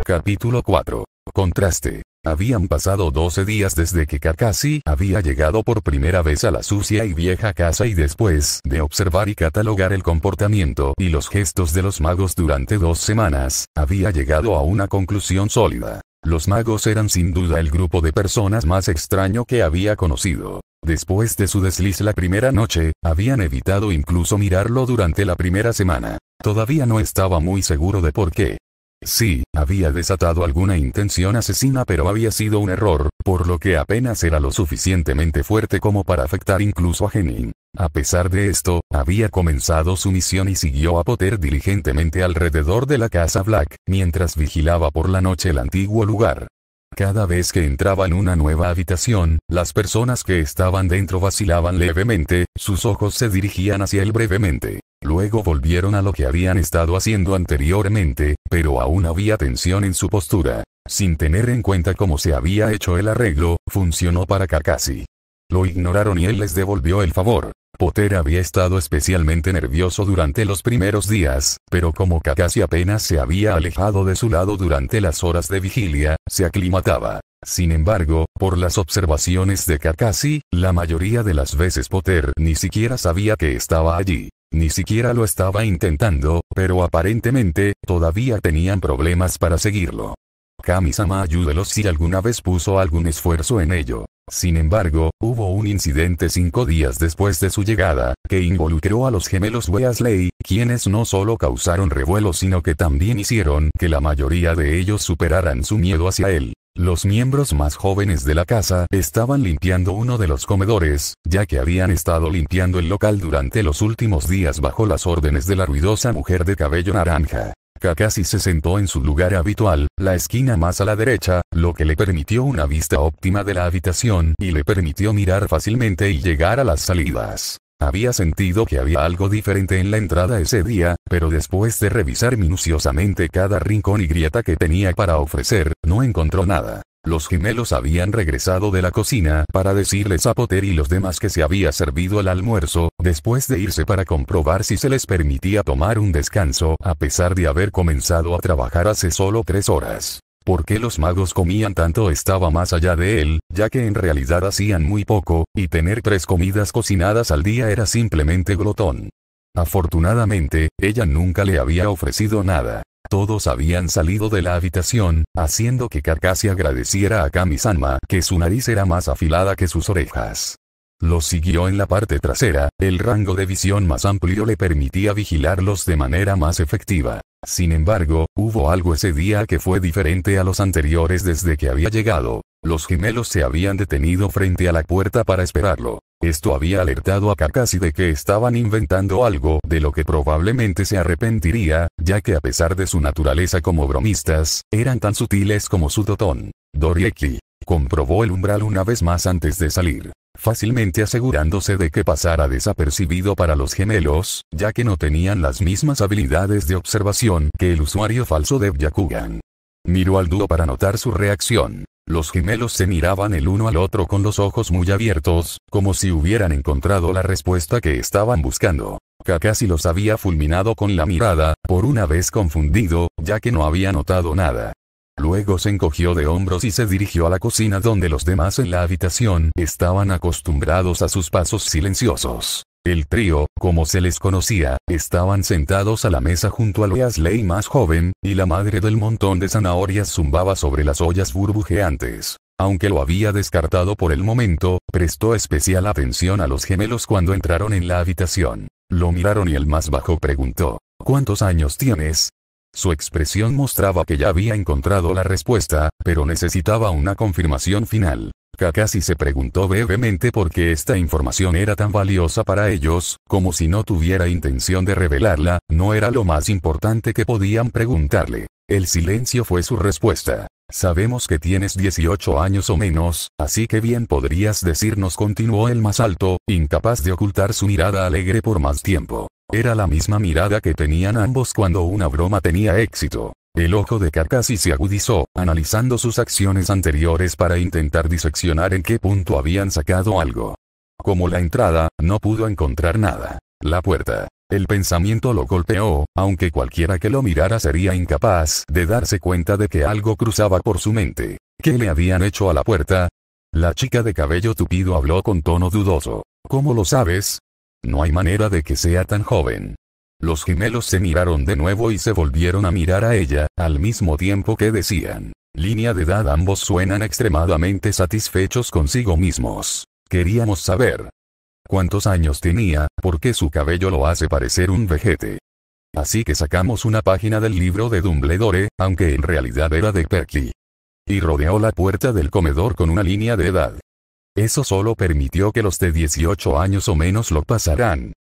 Capítulo 4. Contraste. Habían pasado 12 días desde que Kakashi había llegado por primera vez a la sucia y vieja casa, y después de observar y catalogar el comportamiento y los gestos de los magos durante 2 semanas, había llegado a una conclusión sólida. Los magos eran sin duda el grupo de personas más extraño que había conocido. Después de su desliz la primera noche, habían evitado incluso mirarlo durante la primera semana. Todavía no estaba muy seguro de por qué. Sí, había desatado alguna intención asesina, pero había sido un error, por lo que apenas era lo suficientemente fuerte como para afectar incluso a Genin. A pesar de esto, había comenzado su misión y siguió a Potter diligentemente alrededor de la casa Black, mientras vigilaba por la noche el antiguo lugar. Cada vez que entraba en una nueva habitación, las personas que estaban dentro vacilaban levemente, sus ojos se dirigían hacia él brevemente. Luego volvieron a lo que habían estado haciendo anteriormente, pero aún había tensión en su postura. Sin tener en cuenta cómo se había hecho el arreglo, funcionó para Kakashi. Lo ignoraron y él les devolvió el favor. Potter había estado especialmente nervioso durante los primeros días, pero como Kakashi apenas se había alejado de su lado durante las horas de vigilia, se aclimataba. Sin embargo, por las observaciones de Kakashi, la mayoría de las veces Potter ni siquiera sabía que estaba allí. Ni siquiera lo estaba intentando, pero aparentemente, todavía tenían problemas para seguirlo. Kami-sama, ayúdelos si alguna vez puso algún esfuerzo en ello. Sin embargo, hubo un incidente 5 días después de su llegada, que involucró a los gemelos Weasley, quienes no solo causaron revuelo sino que también hicieron que la mayoría de ellos superaran su miedo hacia él. Los miembros más jóvenes de la casa estaban limpiando uno de los comedores, ya que habían estado limpiando el local durante los últimos días bajo las órdenes de la ruidosa mujer de cabello naranja. Kakashi se sentó en su lugar habitual, la esquina más a la derecha, lo que le permitió una vista óptima de la habitación y le permitió mirar fácilmente y llegar a las salidas. Había sentido que había algo diferente en la entrada ese día, pero después de revisar minuciosamente cada rincón y grieta que tenía para ofrecer, no encontró nada. Los gemelos habían regresado de la cocina para decirles a Potter y los demás que se había servido el almuerzo, después de irse para comprobar si se les permitía tomar un descanso, a pesar de haber comenzado a trabajar hace solo 3 horas. Por qué los magos comían tanto estaba más allá de él, ya que en realidad hacían muy poco, y tener 3 comidas cocinadas al día era simplemente glotón. Afortunadamente, ella nunca le había ofrecido nada. Todos habían salido de la habitación, haciendo que Kakashi agradeciera a Kami-sama que su nariz era más afilada que sus orejas. Los siguió en la parte trasera, el rango de visión más amplio le permitía vigilarlos de manera más efectiva. Sin embargo, hubo algo ese día que fue diferente a los anteriores desde que había llegado. Los gemelos se habían detenido frente a la puerta para esperarlo. Esto había alertado a Kakashi de que estaban inventando algo de lo que probablemente se arrepentiría, ya que a pesar de su naturaleza como bromistas, eran tan sutiles como su totón. Dorieki comprobó el umbral una vez más antes de salir, fácilmente asegurándose de que pasara desapercibido para los gemelos, ya que no tenían las mismas habilidades de observación que el usuario falso de Byakugan. Miró al dúo para notar su reacción. Los gemelos se miraban el uno al otro con los ojos muy abiertos, como si hubieran encontrado la respuesta que estaban buscando. Kakashi los había fulminado con la mirada, por una vez confundido, ya que no había notado nada. Luego se encogió de hombros y se dirigió a la cocina donde los demás en la habitación estaban acostumbrados a sus pasos silenciosos. El trío, como se les conocía, estaban sentados a la mesa junto al Weasley más joven, y la madre del montón de zanahorias zumbaba sobre las ollas burbujeantes. Aunque lo había descartado por el momento, prestó especial atención a los gemelos cuando entraron en la habitación. Lo miraron y el más bajo preguntó: ¿cuántos años tienes? Su expresión mostraba que ya había encontrado la respuesta, pero necesitaba una confirmación final. Kakashi se preguntó brevemente por qué esta información era tan valiosa para ellos, como si no tuviera intención de revelarla, no era lo más importante que podían preguntarle. El silencio fue su respuesta. Sabemos que tienes 18 años o menos, así que bien podrías decirnos, continuó el más alto, incapaz de ocultar su mirada alegre por más tiempo. Era la misma mirada que tenían ambos cuando una broma tenía éxito. El ojo de Kakashi se agudizó, analizando sus acciones anteriores para intentar diseccionar en qué punto habían sacado algo. Como la entrada, no pudo encontrar nada. La puerta. El pensamiento lo golpeó, aunque cualquiera que lo mirara sería incapaz de darse cuenta de que algo cruzaba por su mente. ¿Qué le habían hecho a la puerta? La chica de cabello tupido habló con tono dudoso. ¿Cómo lo sabes? No hay manera de que sea tan joven. Los gemelos se miraron de nuevo y se volvieron a mirar a ella, al mismo tiempo que decían. Línea de edad. Ambos suenan extremadamente satisfechos consigo mismos. Queríamos saber cuántos años tenía, porque su cabello lo hace parecer un vejete. Así que sacamos una página del libro de Dumbledore, aunque en realidad era de Perky. Y rodeó la puerta del comedor con una línea de edad. Eso solo permitió que los de 18 años o menos lo pasaran.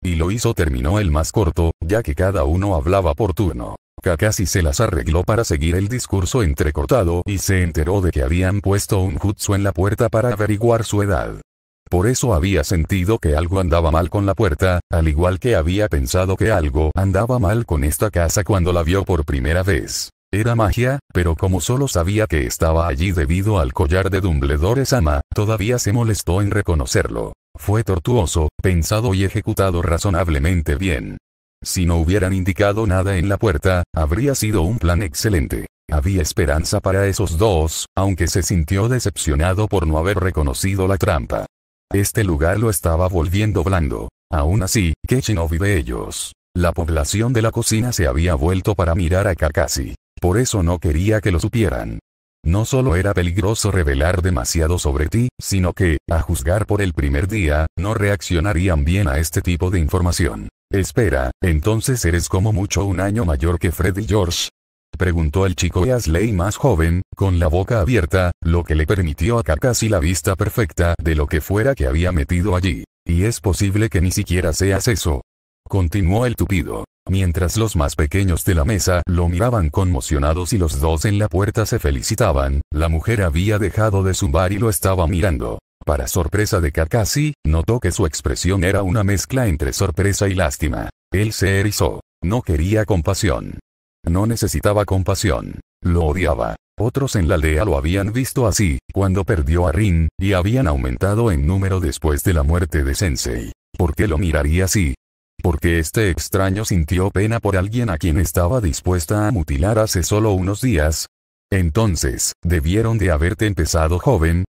Y lo hizo. Terminó el más corto, ya que cada uno hablaba por turno. Kakashi se las arregló para seguir el discurso entrecortado y se enteró de que habían puesto un jutsu en la puerta para averiguar su edad. Por eso había sentido que algo andaba mal con la puerta, al igual que había pensado que algo andaba mal con esta casa cuando la vio por primera vez. Era magia, pero como solo sabía que estaba allí debido al collar de Dumbledore-sama, todavía se molestó en reconocerlo. Fue tortuoso, pensado y ejecutado razonablemente bien. Si no hubieran indicado nada en la puerta, habría sido un plan excelente. Había esperanza para esos dos, aunque se sintió decepcionado por no haber reconocido la trampa. Este lugar lo estaba volviendo blando. Aún así, ¿qué shinobi de ellos? La población de la cocina se había vuelto para mirar a Kakashi. Por eso no quería que lo supieran. No solo era peligroso revelar demasiado sobre ti, sino que, a juzgar por el primer día, no reaccionarían bien a este tipo de información. Espera, ¿entonces eres como mucho un año mayor que Fred y George? Preguntó el chico Weasley más joven, con la boca abierta, lo que le permitió a Kakashi la vista perfecta de lo que fuera que había metido allí. Y es posible que ni siquiera seas eso. Continuó el tupido. Mientras los más pequeños de la mesa lo miraban conmocionados y los dos en la puerta se felicitaban, la mujer había dejado de zumbar y lo estaba mirando. Para sorpresa de Kakashi, notó que su expresión era una mezcla entre sorpresa y lástima. Él se erizó. No quería compasión. No necesitaba compasión. Lo odiaba. Otros en la aldea lo habían visto así, cuando perdió a Rin, y habían aumentado en número después de la muerte de Sensei. ¿Por qué lo miraría así? Porque este extraño sintió pena por alguien a quien estaba dispuesta a mutilar hace solo unos días. Entonces, debieron de haberte empezado joven.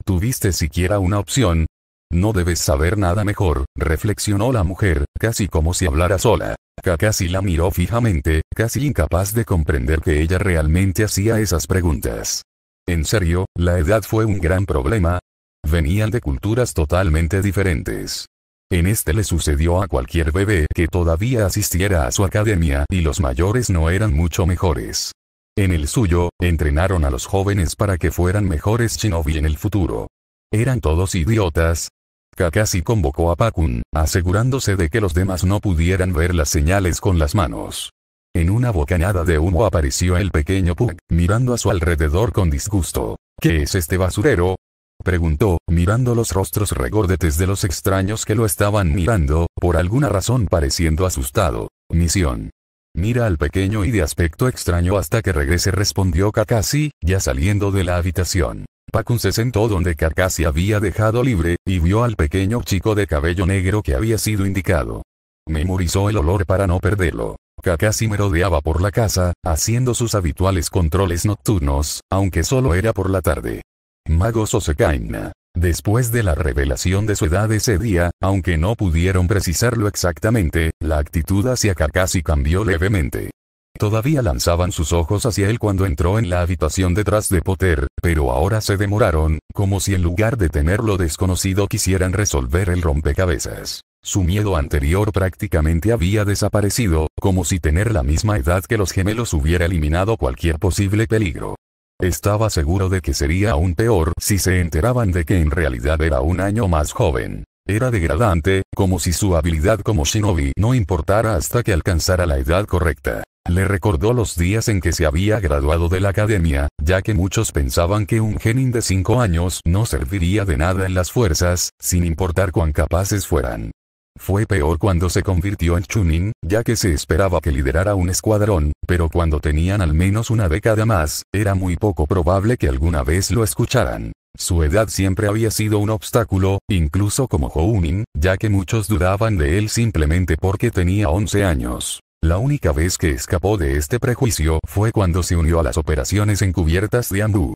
¿Tuviste siquiera una opción? No debes saber nada mejor, reflexionó la mujer, casi como si hablara sola. Kakashi la miró fijamente, casi incapaz de comprender que ella realmente hacía esas preguntas. En serio, la edad fue un gran problema. Venían de culturas totalmente diferentes. En este le sucedió a cualquier bebé que todavía asistiera a su academia y los mayores no eran mucho mejores. En el suyo, entrenaron a los jóvenes para que fueran mejores shinobi en el futuro. ¿Eran todos idiotas? Kakashi convocó a Pakun, asegurándose de que los demás no pudieran ver las señales con las manos. En una bocanada de humo apareció el pequeño Puck, mirando a su alrededor con disgusto. ¿Qué es este basurero? Preguntó, mirando los rostros regordetes de los extraños que lo estaban mirando, por alguna razón pareciendo asustado. Misión. Mira al pequeño y de aspecto extraño hasta que regrese, respondió Kakashi, ya saliendo de la habitación. Pakun se sentó donde Kakashi había dejado libre, y vio al pequeño chico de cabello negro que había sido indicado. Memorizó el olor para no perderlo. Kakashi merodeaba por la casa, haciendo sus habituales controles nocturnos, aunque solo era por la tarde. Mago Sosekaina. Después de la revelación de su edad ese día, aunque no pudieron precisarlo exactamente, la actitud hacia Kakashi cambió levemente. Todavía lanzaban sus ojos hacia él cuando entró en la habitación detrás de Potter, pero ahora se demoraron, como si en lugar de temer lo desconocido quisieran resolver el rompecabezas. Su miedo anterior prácticamente había desaparecido, como si tener la misma edad que los gemelos hubiera eliminado cualquier posible peligro. Estaba seguro de que sería aún peor si se enteraban de que en realidad era un año más joven. Era degradante, como si su habilidad como shinobi no importara hasta que alcanzara la edad correcta. Le recordó los días en que se había graduado de la academia, ya que muchos pensaban que un genin de 5 años no serviría de nada en las fuerzas, sin importar cuán capaces fueran. Fue peor cuando se convirtió en Chunin, ya que se esperaba que liderara un escuadrón, pero cuando tenían al menos una década más, era muy poco probable que alguna vez lo escucharan. Su edad siempre había sido un obstáculo, incluso como Jounin, ya que muchos dudaban de él simplemente porque tenía 11 años. La única vez que escapó de este prejuicio fue cuando se unió a las operaciones encubiertas de Anbu.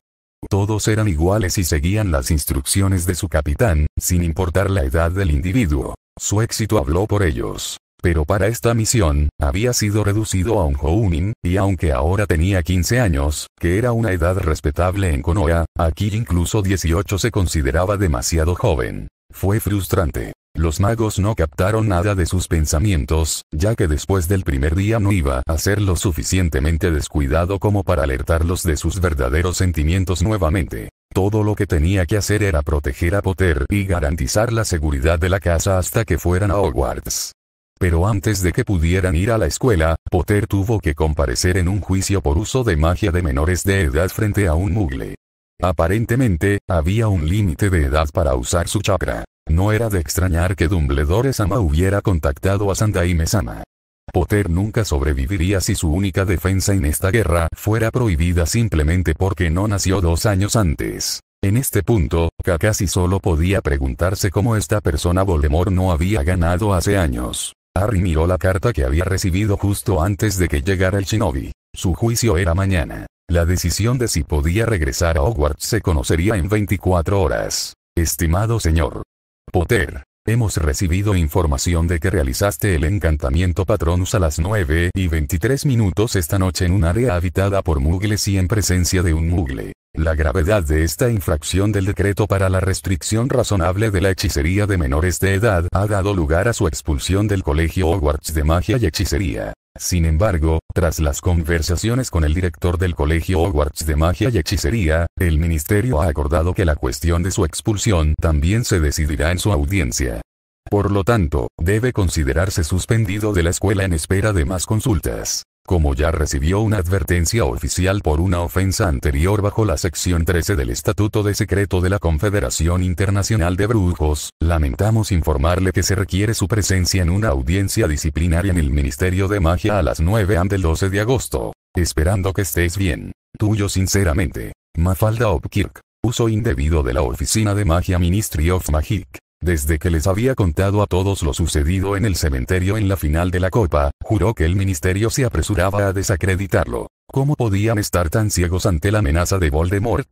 Todos eran iguales y seguían las instrucciones de su capitán, sin importar la edad del individuo. Su éxito habló por ellos. Pero para esta misión, había sido reducido a un Jounin, y aunque ahora tenía 15 años, que era una edad respetable en Konoha, aquí incluso 18 se consideraba demasiado joven. Fue frustrante. Los magos no captaron nada de sus pensamientos, ya que después del primer día no iba a ser lo suficientemente descuidado como para alertarlos de sus verdaderos sentimientos nuevamente. Todo lo que tenía que hacer era proteger a Potter y garantizar la seguridad de la casa hasta que fueran a Hogwarts. Pero antes de que pudieran ir a la escuela, Potter tuvo que comparecer en un juicio por uso de magia de menores de edad frente a un mugle. Aparentemente, había un límite de edad para usar su chakra. No era de extrañar que Dumbledore-sama hubiera contactado a Sandaime-sama. Potter nunca sobreviviría si su única defensa en esta guerra fuera prohibida simplemente porque no nació 2 años antes. En este punto, Kakashi solo podía preguntarse cómo esta persona Voldemort no había ganado hace años. Harry miró la carta que había recibido justo antes de que llegara el shinobi. Su juicio era mañana. La decisión de si podía regresar a Hogwarts se conocería en 24 horas. Estimado señor Potter, hemos recibido información de que realizaste el encantamiento Patronus a las 9:23 esta noche en un área habitada por mugles y en presencia de un mugle. La gravedad de esta infracción del decreto para la restricción razonable de la hechicería de menores de edad ha dado lugar a su expulsión del Colegio Hogwarts de Magia y Hechicería. Sin embargo, tras las conversaciones con el director del Colegio Hogwarts de Magia y Hechicería, el ministerio ha acordado que la cuestión de su expulsión también se decidirá en su audiencia. Por lo tanto, debe considerarse suspendido de la escuela en espera de más consultas. Como ya recibió una advertencia oficial por una ofensa anterior bajo la sección 13 del Estatuto de Secreto de la Confederación Internacional de Brujos, lamentamos informarle que se requiere su presencia en una audiencia disciplinaria en el Ministerio de Magia a las 9 am del 12 de agosto. Esperando que estés bien. Tuyo sinceramente, Mafalda Hopkirk. Uso indebido de la Oficina de Magia Ministry of Magic. Desde que les había contado a todos lo sucedido en el cementerio en la final de la Copa, juró que el ministerio se apresuraba a desacreditarlo. ¿Cómo podían estar tan ciegos ante la amenaza de Voldemort?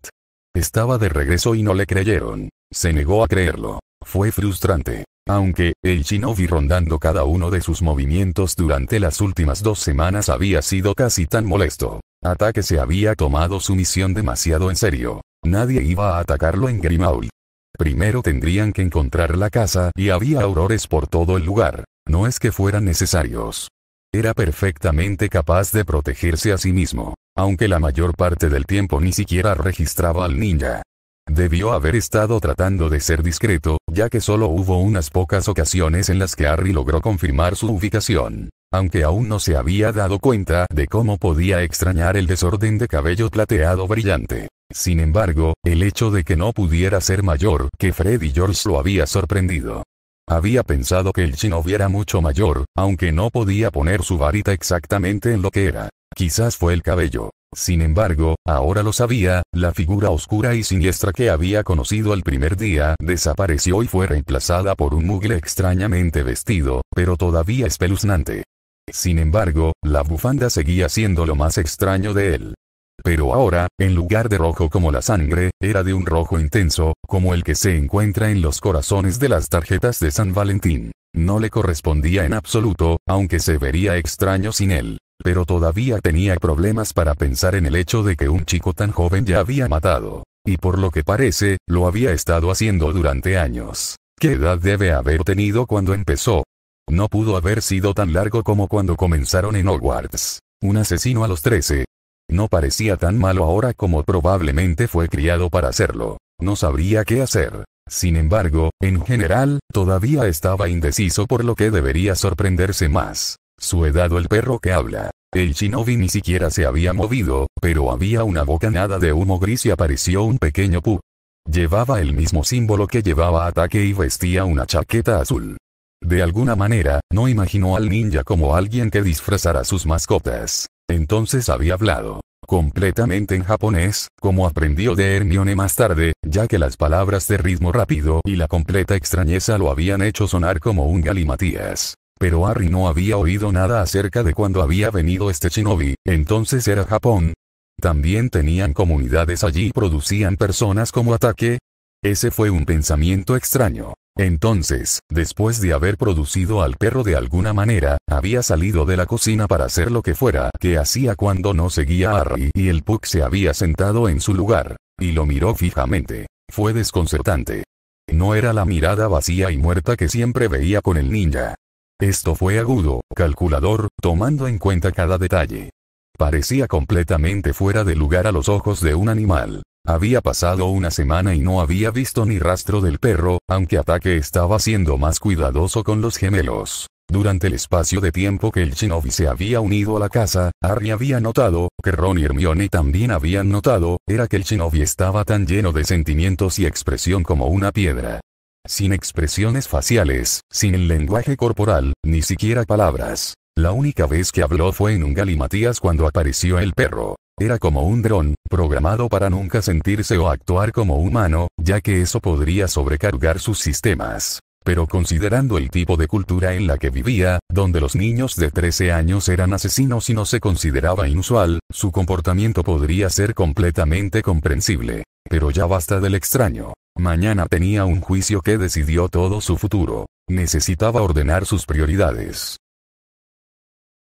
Estaba de regreso y no le creyeron. Se negó a creerlo. Fue frustrante. Aunque, el shinobi rondando cada uno de sus movimientos durante las últimas 2 semanas había sido casi tan molesto. Ataque se había tomado su misión demasiado en serio. Nadie iba a atacarlo en Grimmauld. Primero tendrían que encontrar la casa y había aurores por todo el lugar. No es que fueran necesarios. Era perfectamente capaz de protegerse a sí mismo, aunque la mayor parte del tiempo ni siquiera registraba al ninja. Debió haber estado tratando de ser discreto, ya que solo hubo unas pocas ocasiones en las que Harry logró confirmar su ubicación. Aunque aún no se había dado cuenta de cómo podía extrañar el desorden de cabello plateado brillante. Sin embargo, el hecho de que no pudiera ser mayor que Fred y George lo había sorprendido. Había pensado que el shinobi era mucho mayor, aunque no podía poner su varita exactamente en lo que era. Quizás fue el cabello. Sin embargo, ahora lo sabía, la figura oscura y siniestra que había conocido el primer día desapareció y fue reemplazada por un mugle extrañamente vestido, pero todavía espeluznante. Sin embargo, la bufanda seguía siendo lo más extraño de él. Pero ahora, en lugar de rojo como la sangre, era de un rojo intenso, como el que se encuentra en los corazones de las tarjetas de San Valentín. No le correspondía en absoluto, aunque se vería extraño sin él. Pero todavía tenía problemas para pensar en el hecho de que un chico tan joven ya había matado. Y por lo que parece, lo había estado haciendo durante años. ¿Qué edad debe haber tenido cuando empezó? No pudo haber sido tan largo como cuando comenzaron en Hogwarts. Un asesino a los 13. No parecía tan malo ahora como probablemente fue criado para hacerlo. No sabría qué hacer. Sin embargo, en general, todavía estaba indeciso por lo que debería sorprenderse más. Su edad o el perro que habla. El shinobi ni siquiera se había movido, pero había una bocanada de humo gris y apareció un pequeño pu. Llevaba el mismo símbolo que llevaba Ataque y vestía una chaqueta azul. De alguna manera, no imaginó al ninja como alguien que disfrazara sus mascotas. Entonces había hablado completamente en japonés, como aprendió de Hermione más tarde, ya que las palabras de ritmo rápido y la completa extrañeza lo habían hecho sonar como un galimatías. Pero Harry no había oído nada acerca de cuándo había venido este shinobi, entonces era Japón. También tenían comunidades allí y producían personas como ataque. Ese fue un pensamiento extraño. Entonces, después de haber producido al perro de alguna manera, había salido de la cocina para hacer lo que fuera que hacía cuando no seguía a Harry y el Puck se había sentado en su lugar, y lo miró fijamente. Fue desconcertante. No era la mirada vacía y muerta que siempre veía con el ninja. Esto fue agudo, calculador, tomando en cuenta cada detalle. Parecía completamente fuera de lugar a los ojos de un animal. Había pasado una semana y no había visto ni rastro del perro, aunque Ataque estaba siendo más cuidadoso con los gemelos. Durante el espacio de tiempo que el shinobi se había unido a la casa, Harry había notado, que Ron y Hermione también habían notado, era que el shinobi estaba tan lleno de sentimientos y expresión como una piedra. Sin expresiones faciales, sin el lenguaje corporal, ni siquiera palabras. La única vez que habló fue en un galimatías cuando apareció el perro. Era como un dron, programado para nunca sentirse o actuar como humano, ya que eso podría sobrecargar sus sistemas. Pero considerando el tipo de cultura en la que vivía, donde los niños de 13 años eran asesinos y no se consideraba inusual, su comportamiento podría ser completamente comprensible. Pero ya basta del extraño. Mañana tenía un juicio que decidió todo su futuro. Necesitaba ordenar sus prioridades.